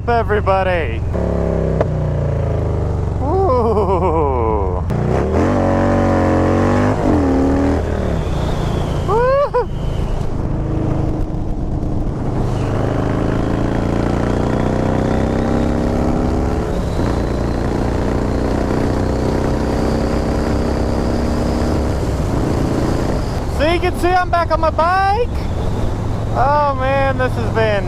up, everybody? Ooh. Woo. So you can see I'm back on my bike. Oh man, this has been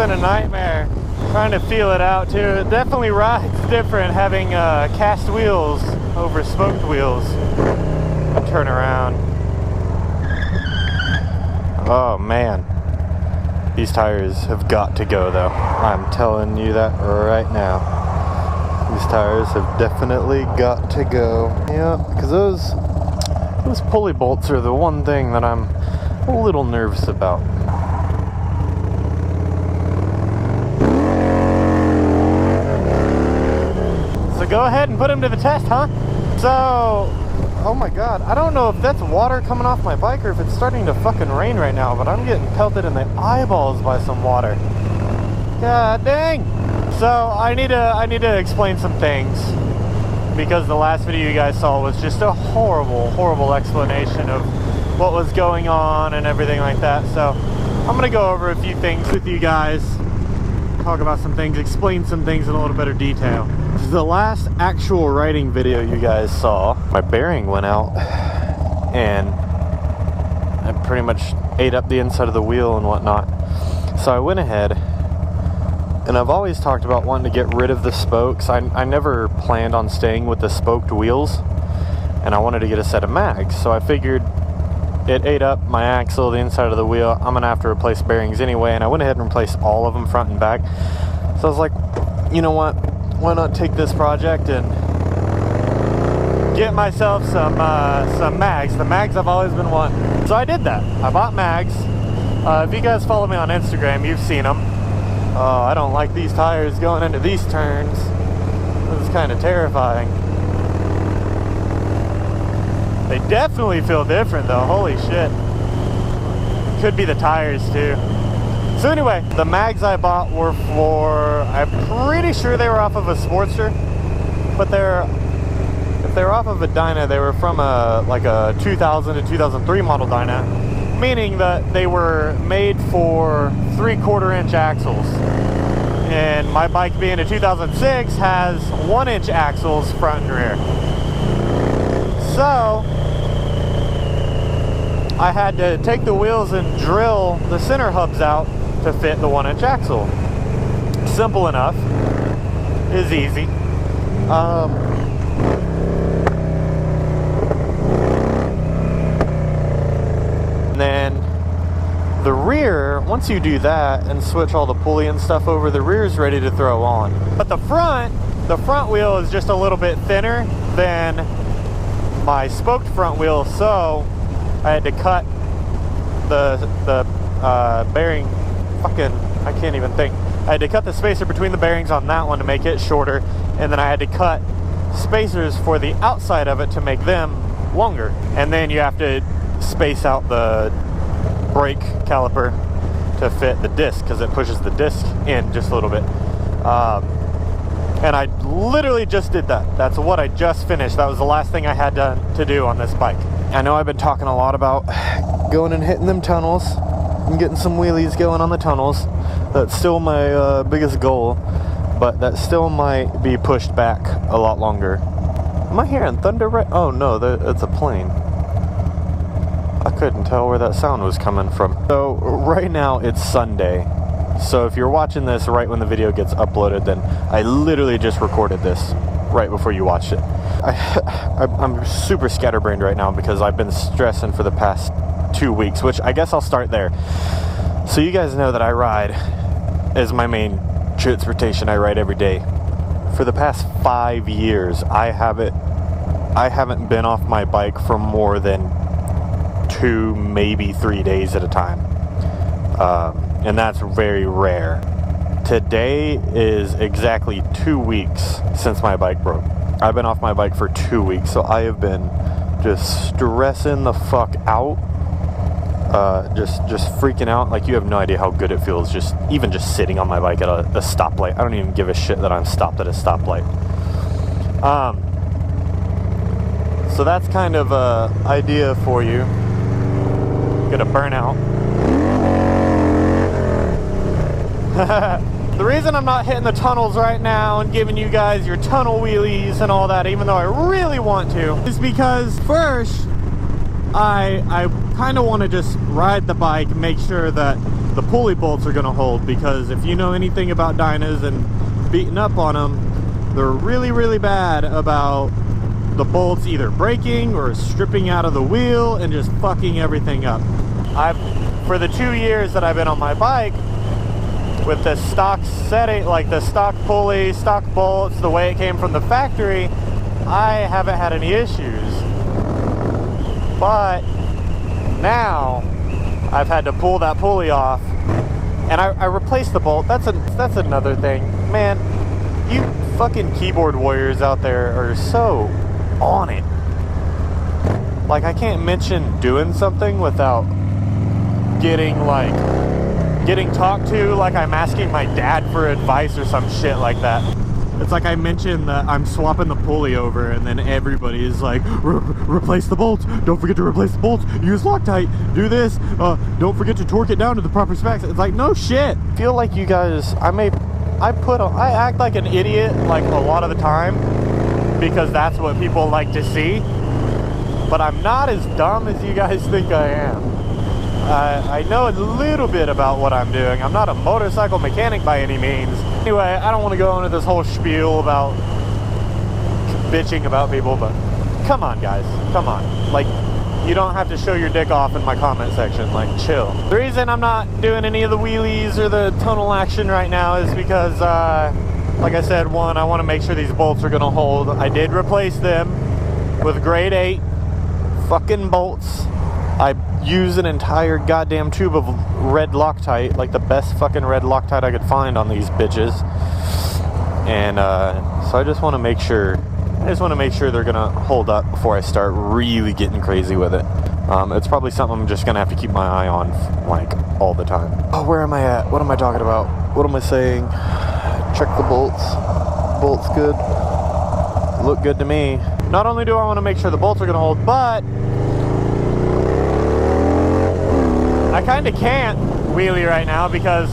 a nightmare. Trying to feel it out too. It definitely rides different having cast wheels over smoked wheels. Turn around. Oh man, these tires have got to go though. I'm telling you that right now. These tires have definitely got to go. Yeah, because those pulley bolts are the one thing that I'm a little nervous about. So go ahead and put them to the test, huh? So, oh my god, I don't know if that's water coming off my bike or if it's starting to fucking rain right now, but I'm getting pelted in the eyeballs by some water. God dang! So I need to explain some things, because the last video you guys saw was just a horrible explanation of what was going on and everything like that. So I'm gonna go over a few things with you guys, talk about some things, explain some things in a little better detail. The last actual riding video you guys saw, my bearing went out and I pretty much ate up the inside of the wheel and whatnot. So I went ahead, and I've always talked about wanting to get rid of the spokes. I never planned on staying with the spoked wheels, and I wanted to get a set of mags. So I figured it ate up my axle, the inside of the wheel. I'm gonna have to replace bearings anyway, and I went ahead and replaced all of them front and back. So I was like, you know what? Why not take this project and get myself some mags, the mags I've always been wanting. So I did that. I bought mags. If you guys follow me on Instagram, you've seen them. Oh, I don't like these tires going into these turns. This is kind of terrifying. They definitely feel different though, holy shit. Could be the tires too. So anyway, the mags I bought were for, I'm pretty sure they were off of a Sportster, but if they're off of a Dyna, they were from like a 2000 to 2003 model Dyna, meaning that they were made for 3/4 inch axles. And my bike being a 2006 has 1 inch axles front and rear. So I had to take the wheels and drill the center hubs out to fit the 1 inch axle. Simple enough. Is easy. And then the rear, once you do that and switch all the pulley and stuff over, the rear is ready to throw on. But the front wheel is just a little bit thinner than my spoked front wheel, so I had to cut the bearing. I can't even think. I had to cut the spacer between the bearings on that one to make it shorter, and then I had to cut spacers for the outside of it to make them longer. And then you have to space out the brake caliper to fit the disc, because it pushes the disc in just a little bit. And I literally just did that. That's what I just finished. That was the last thing I had to do on this bike. I know I've been talking a lot about going and hitting them tunnels and getting some wheelies going on the tunnels. That's still my biggest goal, but that still might be pushed back a lot longer. Am I hearing thunder right? Oh no, it's a plane. I couldn't tell where that sound was coming from. So right now it's Sunday. So if you're watching this right when the video gets uploaded, then I literally just recorded this right before you watched it. I'm super scatterbrained right now because I've been stressing for the past 2 weeks, which I guess I'll start there. So you guys know that I ride as my main transportation. I ride every day. For the past 5 years, I haven't been off my bike for more than 2, maybe 3 days at a time. And that's very rare. Today is exactly 2 weeks since my bike broke. I've been off my bike for 2 weeks, so I have been just stressing the fuck out. just freaking out. Like, you have no idea how good it feels just sitting on my bike at a stoplight. I don't even give a shit that I'm stopped at a stoplight. So that's kind of a idea for you. Gonna burn out. The reason I'm not hitting the tunnels right now and giving you guys your tunnel wheelies and all that, even though I really want to, is because first, I kind of want to just ride the bike, make sure that the pulley bolts are going to hold, because if you know anything about Dynas and beating up on them, they're really, really bad about the bolts either breaking or stripping out of the wheel and just fucking everything up. For the 2 years that I've been on my bike, with the stock setting, like the stock pulley, stock bolts, the way it came from the factory, I haven't had any issues. But now I've had to pull that pulley off, and I replaced the bolt. That's another thing, man. You fucking keyboard warriors out there are so on it. Like, I can't mention doing something without getting talked to like I'm asking my dad for advice or some shit like that. It's like I mentioned that I'm swapping the pulley over, and then everybody is like, replace the bolts, don't forget to replace the bolts, use Loctite, do this, don't forget to torque it down to the proper specs. It's like, no shit. I feel like you guys, I act like an idiot like a lot of the time, because that's what people like to see, but I'm not as dumb as you guys think I am. I know a little bit about what I'm doing. I'm not a motorcycle mechanic by any means. Anyway, I don't want to go into this whole spiel about bitching about people, but come on, guys. Come on. Like, you don't have to show your dick off in my comment section. Like, chill. The reason I'm not doing any of the wheelies or the tunnel action right now is because, like I said, one, I want to make sure these bolts are going to hold. I did replace them with grade 8 fucking bolts. I use an entire goddamn tube of red Loctite, like the best fucking red Loctite I could find on these bitches. And so I just want to make sure they're gonna hold up before I start really getting crazy with it. It's probably something I'm just gonna have to keep my eye on, like, all the time. Oh, where am I at? What am I talking about? What am I saying? Check the bolts. Bolts good. Look good to me. Not only do I want to make sure the bolts are gonna hold, but I kind of can't wheelie right now because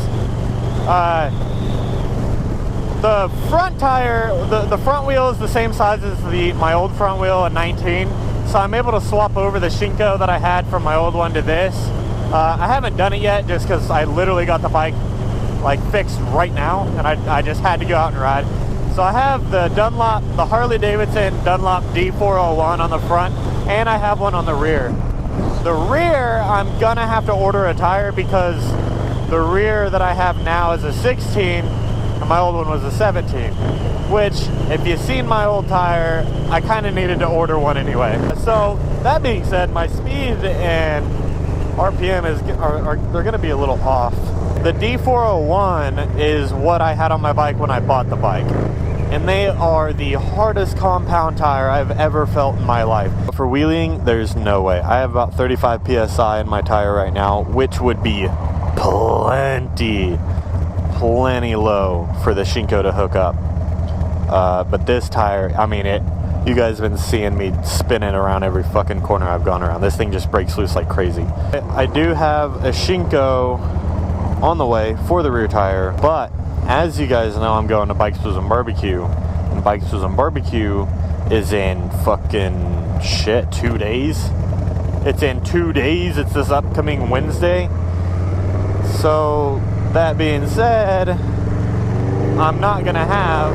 the front tire, the front wheel is the same size as my old front wheel, a 19. So I'm able to swap over the Shinko that I had from my old one to this. I haven't done it yet just because I literally got the bike like fixed right now, and I just had to go out and ride. So I have the Harley Davidson Dunlop D401 on the front, and I have one on the rear. The rear, I'm gonna have to order a tire because the rear that I have now is a 16 and my old one was a 17, which, if you've seen my old tire, I kind of needed to order one anyway. So that being said, my speed and RPM they're gonna be a little off. The D401 is what I had on my bike when I bought the bike, and they are the hardest compound tire I've ever felt in my life. For wheeling, there's no way. I have about 35 PSI in my tire right now, which would be plenty low for the Shinko to hook up. But this tire, I mean, you guys have been seeing me spinning around every fucking corner I've gone around. This thing just breaks loose like crazy. I do have a Shinko on the way for the rear tire, but as you guys know, I'm going to Bikes, Blues, and Barbecue, and Bikes, Blues, and Barbecue is in fucking 2 days. It's in 2 days. It's this upcoming Wednesday. So that being said, I'm not gonna have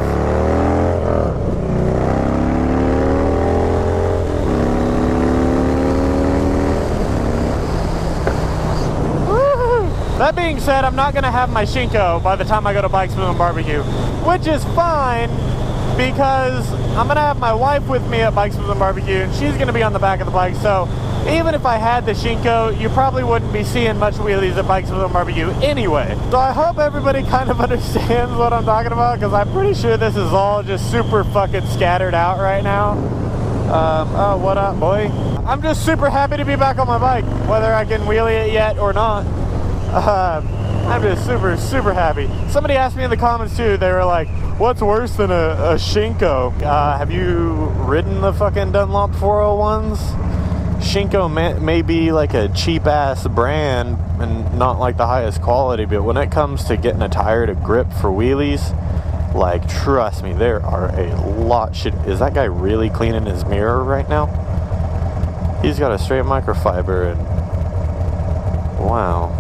my Shinko by the time I go to Bikes, Blues, and Barbecue, which is fine because I'm gonna have my wife with me at Bikes, Blues, and Barbecue, and she's gonna be on the back of the bike. So even if I had the Shinko, you probably wouldn't be seeing much wheelies at Bikes, Blues, and Barbecue anyway. So I hope everybody kind of understands what I'm talking about, because I'm pretty sure this is all just super fucking scattered out right now. Oh, what up, boy? I'm just super happy to be back on my bike, whether I can wheelie it yet or not. I'm just super happy. Somebody asked me in the comments too, they were like, what's worse than a Shinko? Have you ridden the fucking Dunlop 401s? Shinko may be like a cheap ass brand and not like the highest quality, but when it comes to getting a tire to grip for wheelies, like, trust me, there are a lot shit. Is that guy really cleaning his mirror right now? He's got a straight microfiber and wow.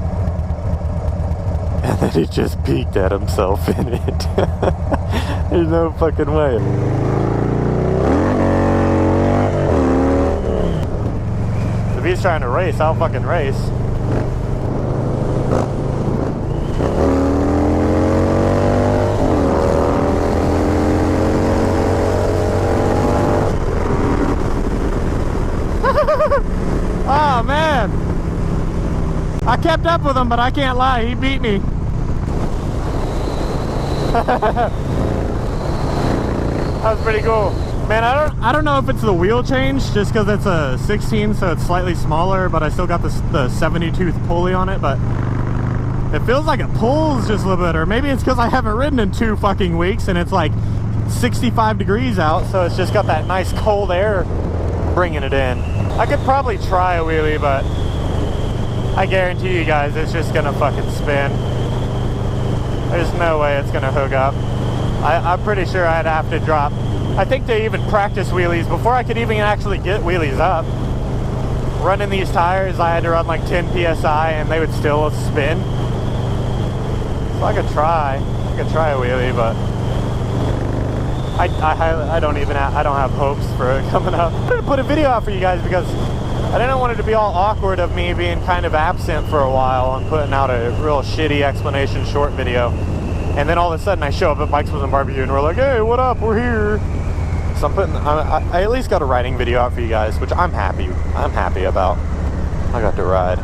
And then he just peeked at himself in it. There's no fucking way. If he's trying to race, I'll fucking race. Oh man, I kept up with him, but I can't lie, he beat me. That was pretty cool. Man, I don't know if it's the wheel change, just because it's a 16, so it's slightly smaller, but I still got the 70-tooth pulley on it, but it feels like it pulls just a little bit, or maybe it's because I haven't ridden in 2 fucking weeks and it's like 65 degrees out, so it's just got that nice cold air bringing it in. I could probably try a wheelie, but I guarantee you guys it's just gonna fucking spin. There's no way it's gonna hook up. I'm pretty sure I'd have to drop. I think they even practice wheelies before I could even actually get wheelies up. Running these tires, I had to run like 10 PSI and they would still spin. So I could try a wheelie, but I don't have hopes for it coming up. I'm gonna put a video out for you guys because I didn't want it to be all awkward of me being kind of absent for a while and putting out a real shitty explanation short video. And then all of a sudden I show up at Bikes with a Barbecue and we're like, hey, what up, we're here. So I at least got a riding video out for you guys, which I'm happy about. I got to ride.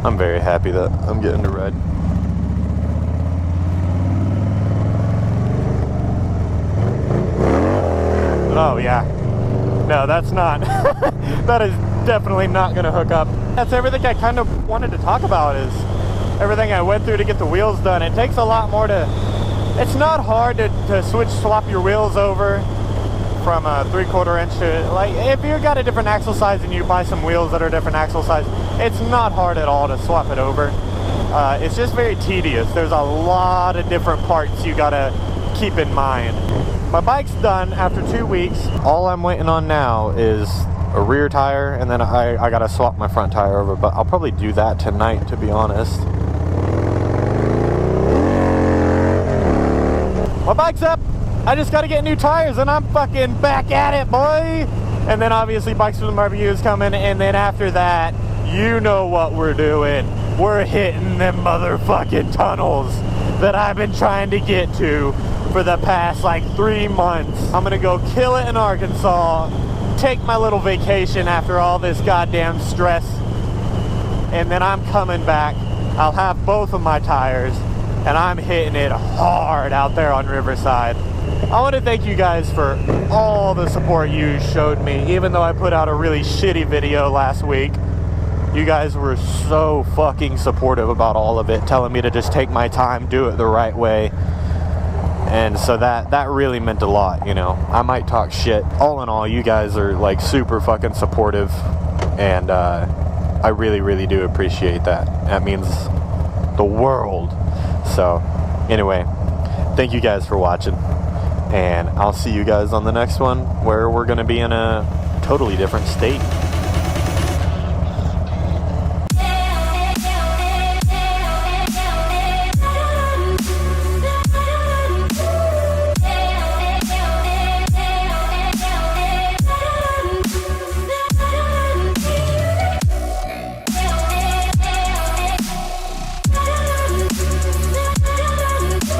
I'm very happy that I'm getting to ride. Oh yeah, no, that's not. That is definitely not gonna hook up. That's everything I kind of wanted to talk about, is everything I went through to get the wheels done. It takes a lot more to, it's not hard to swap your wheels over from a 3/4 inch to, like, if you've got a different axle size and you buy some wheels that are different axle size, it's not hard at all to swap it over. It's just very tedious. There's a lot of different parts you gotta keep in mind. My bike's done after 2 weeks. All I'm waiting on now is a rear tire, and then I gotta swap my front tire over, but I'll probably do that tonight, to be honest. My bike's up. I just gotta get new tires and I'm fucking back at it, boy. And then obviously Bikes with a Barbecue is coming, and then after that, you know what we're doing. We're hitting them motherfucking tunnels that I've been trying to get to for the past like 3 months. I'm gonna go kill it in Arkansas, take my little vacation after all this goddamn stress, and then I'm coming back. I'll have both of my tires and I'm hitting it hard out there on Riverside. I want to thank you guys for all the support you showed me, even though I put out a really shitty video last week. You guys were so fucking supportive about all of it, telling me to just take my time, do it the right way. And so that really meant a lot, you know. I might talk shit. All in all, you guys are like super fucking supportive, and I really, really do appreciate that. That means the world. So anyway, thank you guys for watching, and I'll see you guys on the next one, where we're going to be in a totally different state.